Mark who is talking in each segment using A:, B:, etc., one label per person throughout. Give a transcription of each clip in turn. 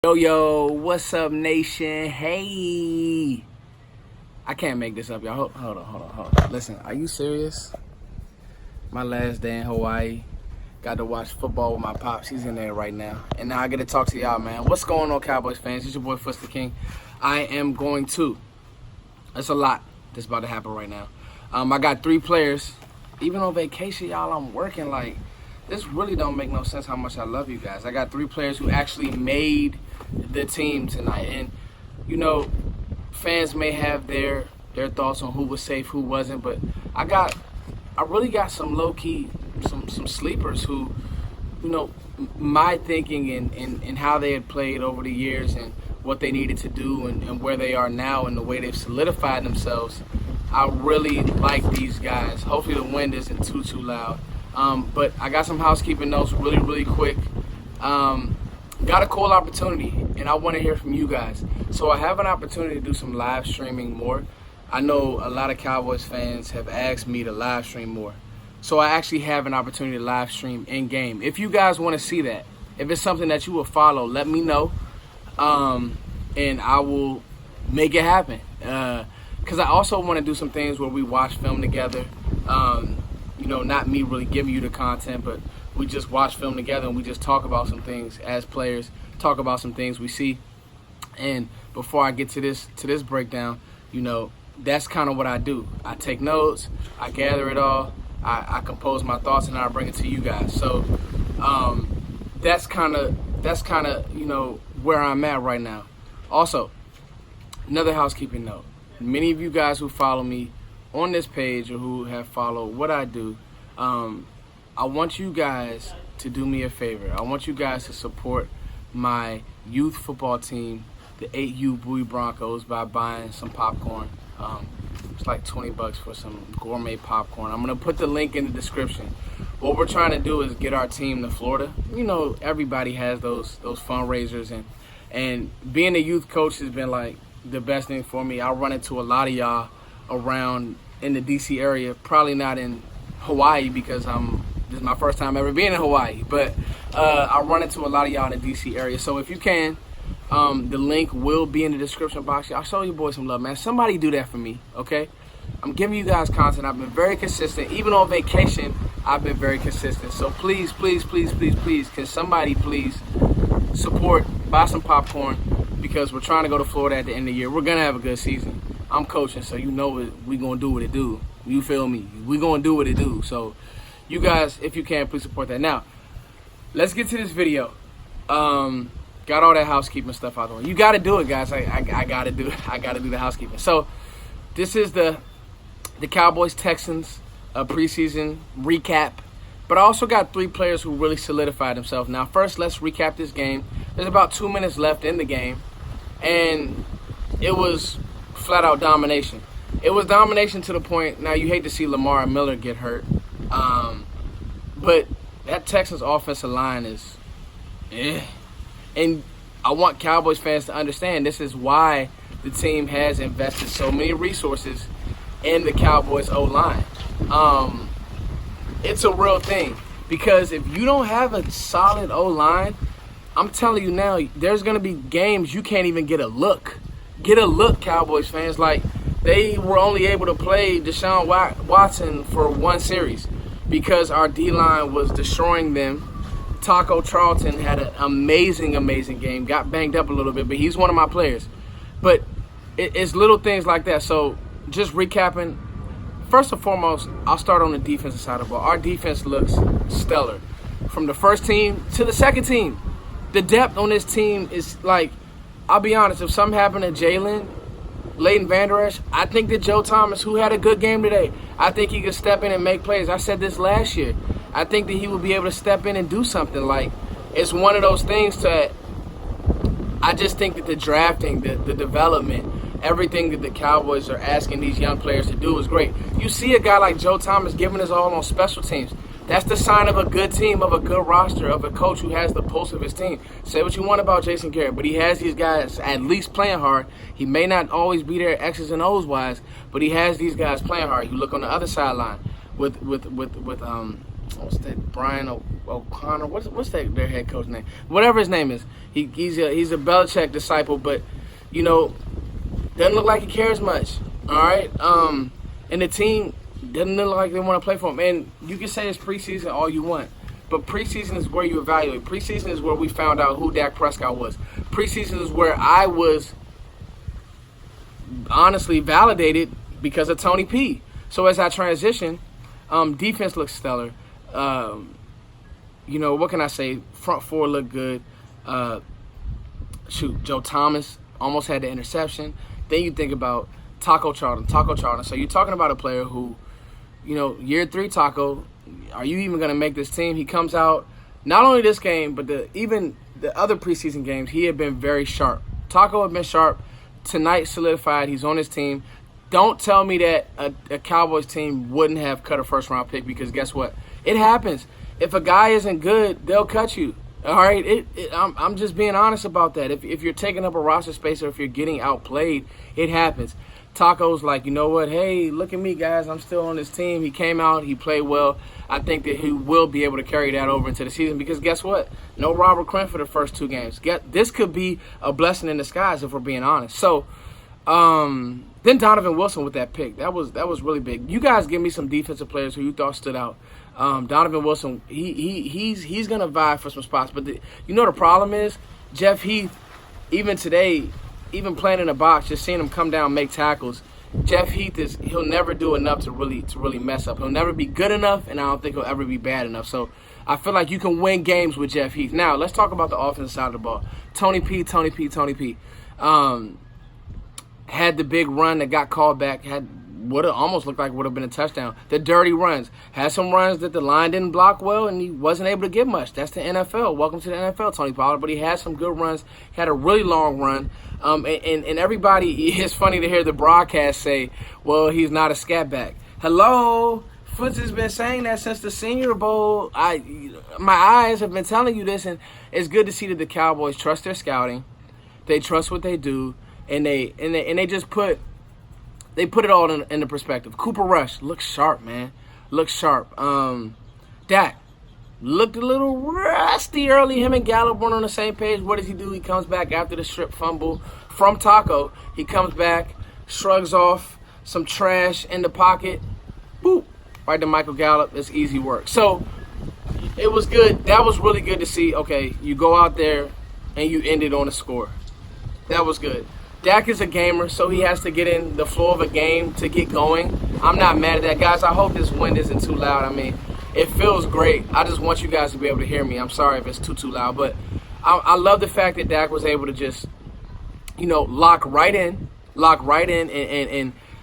A: Yo, what's up, nation? Hey, I can't make this up, y'all. Hold on. Listen, are you serious? My last day in Hawaii, got to watch football with my pops. He's in there right now. And now I get to talk to y'all, man. What's going on, Cowboys fans? It's your boy, Footster King. I am going to. That's a lot that's about to happen right now. I got 3 players. Even on vacation, y'all, I'm working like, this really don't make no sense how much I love you guys. I got 3 players who actually made the team tonight. And, you know, fans may have their thoughts on who was safe, who wasn't, but I really got some low-key, some sleepers who, you know, my thinking and how they had played over the years and what they needed to do and where they are now and the way they've solidified themselves. I really like these guys. Hopefully the wind isn't too loud. But I got some housekeeping notes really quick. Got a cool opportunity, and I want to hear from you guys. So I have an opportunity to do some live streaming more. I know a lot of Cowboys fans have asked me to live stream more. So I actually have an opportunity to live stream in-game. If you guys want to see that, if it's something that you will follow, let me know, and I will make it happen. Because I also want to do some things where we watch film together. You know, not me really giving you the content, but we just watch film together and we just talk about some things as players, talk about some things we see. And before I get to this breakdown, you know, that's kind of what I do. I take notes, I gather it all, I compose my thoughts, and I bring it to you guys. So that's kind of you know where I'm at right now. Also, another housekeeping note. Many of you guys who follow me on this page or who have followed what I do, I want you guys to do me a favor. I want you guys to support my youth football team, the 8U Bowie Broncos, by buying some popcorn. It's like $20 for some gourmet popcorn. I'm going to put the link in the description. What we're trying to do is get our team to Florida. You know, everybody has those fundraisers, and being a youth coach has been like the best thing for me. I run into a lot of y'all around in the DC area, probably not in Hawaii because this is my first time ever being in Hawaii, but I run into a lot of y'all in the DC area. So if you can, the link will be in the description box. I'll show you boys some love, man. Somebody do that for me, okay? I'm giving you guys content. I've been very consistent. Even on vacation, I've been very consistent. So please, can somebody please support, buy some popcorn, because we're trying to go to Florida at the end of the year. We're going to have a good season. I'm coaching, so you know we're going to do what it do. You feel me? We're going to do what it do. So you guys, if you can, please support that. Now, let's get to this video. Got all that housekeeping stuff out the way. You got to do it, guys. I got to do the housekeeping. So this is the Cowboys Texans preseason recap. But I also got 3 players who really solidified themselves. Now, first, let's recap this game. There's about 2 minutes left in the game, and it was flat-out domination. It was domination to the point, now you hate to see Lamar and Miller get hurt, but that Texans offensive line is And I want Cowboys fans to understand this is why the team has invested so many resources in the Cowboys O-line. It's a real thing, because if you don't have a solid O-line, I'm telling you now, there's going to be games you can't even get a look. Get a look, Cowboys fans. Like, they were only able to play Deshaun Watson for 1 series because our D-line was destroying them. Taco Charlton had an amazing game. Got banged up a little bit, but he's one of my players. But it's little things like that. So just recapping, first and foremost, I'll start on the defensive side of the ball. Our defense looks stellar. From the first team to the second team, the depth on this team is like, I'll be honest, if something happened to Jalen, Leighton Vander Esch, I think that Joe Thomas, who had a good game today, I think he could step in and make plays. I said this last year. I think that he would be able to step in and do something. Like, it's one of those things that I just think that the drafting, the development, everything that the Cowboys are asking these young players to do is great. You see a guy like Joe Thomas giving his all on special teams. That's the sign of a good team, of a good roster, of a coach who has the pulse of his team. Say what you want about Jason Garrett, but he has these guys at least playing hard. He may not always be there X's and O's wise, but he has these guys playing hard. You look on the other sideline with what's that? Brian O'Connor. What's that? Their head coach name? Whatever his name is. He's a Belichick disciple, but doesn't look like he cares much. All right. And the team doesn't look like they want to play for him. And you can say it's preseason all you want, but preseason is where you evaluate. Preseason is where we found out who Dak Prescott was. Preseason is where I was honestly validated because of Tony P. So as I transition, defense looks stellar. What can I say? Front four looked good. Joe Thomas almost had the interception. Then you think about Taco Charlton. So you're talking about a player who, year 3 Taco, are you even going to make this team? He comes out, not only this game, but even the other preseason games, he had been very sharp. Taco had been sharp. Tonight solidified. He's on his team. Don't tell me that a Cowboys team wouldn't have cut a first-round pick, because guess what? It happens. If a guy isn't good, they'll cut you. All right? I'm just being honest about that. If you're taking up a roster space or if you're getting outplayed, it happens. Taco's like, you know what? Hey, look at me, guys. I'm still on this team. He came out. He played well. I think that he will be able to carry that over into the season, because guess what? No Robert Quinn for the first 2 games. This could be a blessing in disguise if we're being honest. So, then Donovan Wilson with that pick. That was really big. You guys give me some defensive players who you thought stood out. Donovan Wilson, he's gonna vie for some spots. But the problem is Jeff Heath. Even today, even playing in the box, just seeing him come down, make tackles. Jeff Heath he'll never do enough to really mess up. He'll never be good enough, and I don't think he'll ever be bad enough. So I feel like you can win games with Jeff Heath. Now let's talk about the offensive side of the ball. Tony P. Had the big run that got called back, had what almost looked like would have been a touchdown. The dirty runs. Had some runs that the line didn't block well, and he wasn't able to get much. That's the NFL. Welcome to the NFL, Tony Pollard. But he had some good runs. Had a really long run. And everybody, it's funny to hear the broadcast say, well, he's not a scat back. Hello? Foots has been saying that since the Senior Bowl. My eyes have been telling you this, and it's good to see that the Cowboys trust their scouting. They trust what they do. And they just put it all in the perspective. Cooper Rush looks sharp, man. Looks sharp. Dak looked a little rusty early. Him and Gallup weren't on the same page. What does he do? He comes back after the strip fumble from Taco. He comes back, shrugs off some trash in the pocket. Boop. Right to Michael Gallup. It's easy work. So it was good. That was really good to see. Okay, you go out there and you end it on a score. That was good. Dak is a gamer, so he has to get in the flow of a game to get going. I'm not mad at that, guys. I hope this wind isn't too loud. I mean, it feels great. I just want you guys to be able to hear me. I'm sorry if it's too loud, but I love the fact that Dak was able to just, lock right in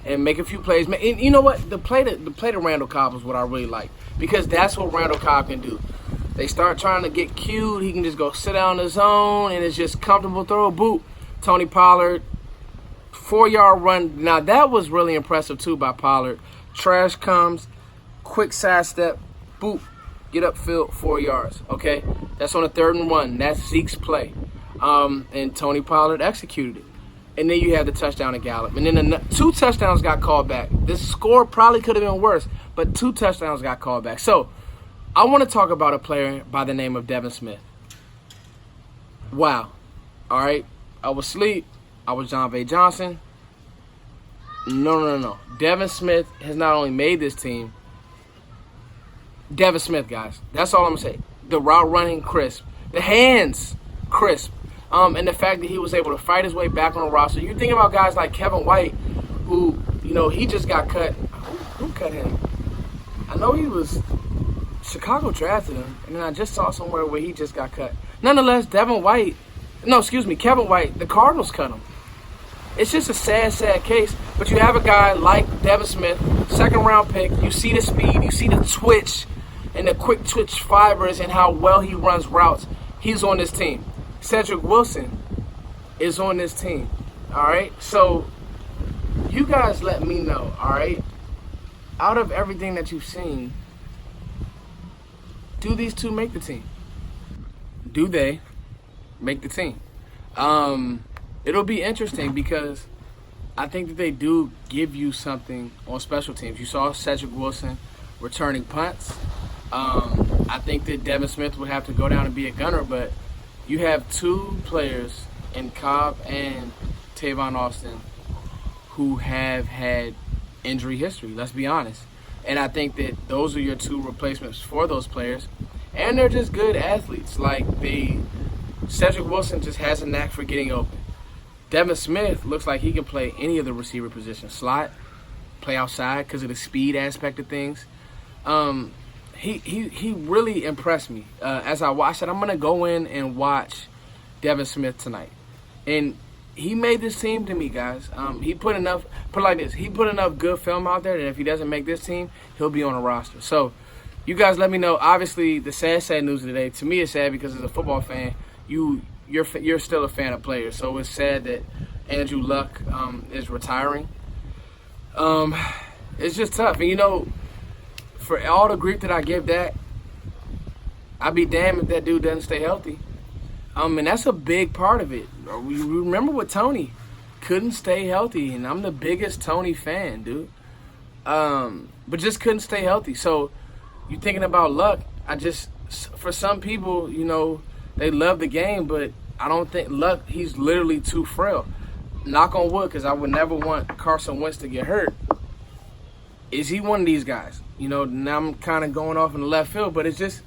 A: and make a few plays. And you know what? The play to Randall Cobb is what I really like, because that's what Randall Cobb can do. They start trying to get cute. He can just go sit down in the zone, and it's just comfortable throw, boot. Tony Pollard, 4-yard run. Now, that was really impressive, too, by Pollard. Trash comes, quick sidestep, boop, get upfield, 4 yards, okay? That's on a 3rd and 1. That's Zeke's play. And Tony Pollard executed it. And then you have the touchdown to Gallup. And then 2 touchdowns got called back. This score probably could have been worse, but 2 touchdowns got called back. So, I want to talk about a player by the name of Devin Smith. Wow. All right? I was asleep. I was John V. Johnson. No. Devin Smith has not only made this team. Devin Smith, guys. That's all I'm going to say. The route running, crisp. The hands, crisp. And the fact that he was able to fight his way back on the roster. You think about guys like Kevin White, who, he just got cut. Who cut him? I know he was... Chicago drafted him. And then I just saw somewhere where he just got cut. Nonetheless, Kevin White, the Cardinals cut him. It's just a sad case. But you have a guy like Devin Smith, 2nd-round pick. You see the speed, you see the twitch, and the quick twitch fibers and how well he runs routes. He's on this team. Cedric Wilson is on this team. All right? So you guys let me know, all right? Out of everything that you've seen, do these 2 make the team? Do they make the team? It'll be interesting because I think that they do give you something on special teams. You saw Cedric Wilson returning punts. I think that Devin Smith would have to go down and be a gunner, but you have two players in Cobb and Tavon Austin who have had injury history, let's be honest. And I think that those are your two replacements for those players. And they're just good athletes. Cedric Wilson just has a knack for getting open. Devin Smith looks like he can play any of the receiver positions. Slot, play outside because of the speed aspect of things. He really impressed me. As I watched it, I'm going to go in and watch Devin Smith tonight. And he made this team to me, guys. He put enough good film out there that if he doesn't make this team, he'll be on a roster. So you guys let me know. Obviously, the sad news of the day, to me it's sad because as a football fan, you're still a fan of players. So it's sad that Andrew Luck is retiring. It's just tough. And, for all the grief that I give Dak, I'd be damned if that dude doesn't stay healthy. And that's a big part of it. We remember with Tony, couldn't stay healthy, and I'm the biggest Tony fan, dude. But just couldn't stay healthy. So you're thinking about Luck. For some people, they love the game, but I don't think Luck, he's literally too frail. Knock on wood, because I would never want Carson Wentz to get hurt. Is he one of these guys? Now I'm kind of going off in the left field, but it's just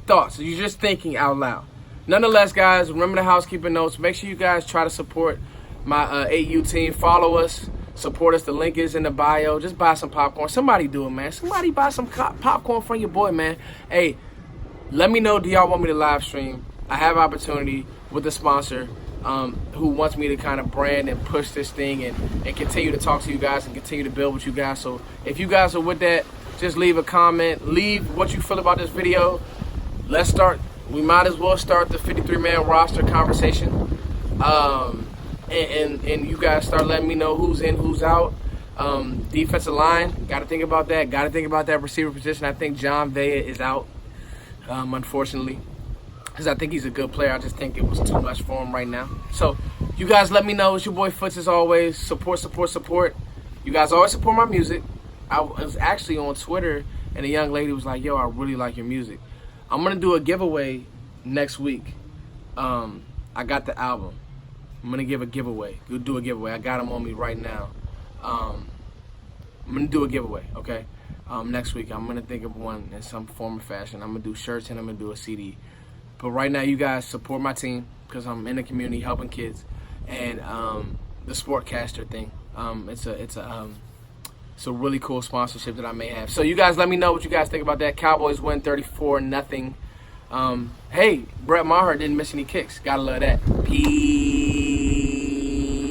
A: thoughts. You're just thinking out loud. Nonetheless, guys, remember the housekeeping notes. Make sure you guys try to support my 8U team. Follow us. Support us. The link is in the bio. Just buy some popcorn. Somebody do it, man. Somebody buy some popcorn from your boy, man. Hey, let me know, do y'all want me to live stream? I have opportunity with a sponsor who wants me to kind of brand and push this thing and continue to talk to you guys and continue to build with you guys. So if you guys are with that, just leave a comment. Leave what you feel about this video. Let's start. We might as well start the 53-man roster conversation. And you guys start letting me know who's in, who's out. Defensive line, got to think about that. Got to think about that receiver position. I think John Vea is out, unfortunately, because I think he's a good player. I just think it was too much for him right now. So you guys let me know. It's your boy Foots as always. Support. You guys always support my music. I was actually on Twitter, and a young lady was like, yo, I really like your music. I'm going to do a giveaway next week. I got the album. I'm going to give a giveaway. Go do a giveaway. I got them on me right now. I'm going to do a giveaway, okay? Next week, I'm going to think of one in some form or fashion. I'm going to do shirts and I'm going to do a CD. But right now, you guys support my team because I'm in the community helping kids. And the Sportcaster thing, it's a really cool sponsorship that I may have. So you guys let me know what you guys think about that. Cowboys win 34-0. Hey, Brett Maher didn't miss any kicks. Gotta love that. Peace.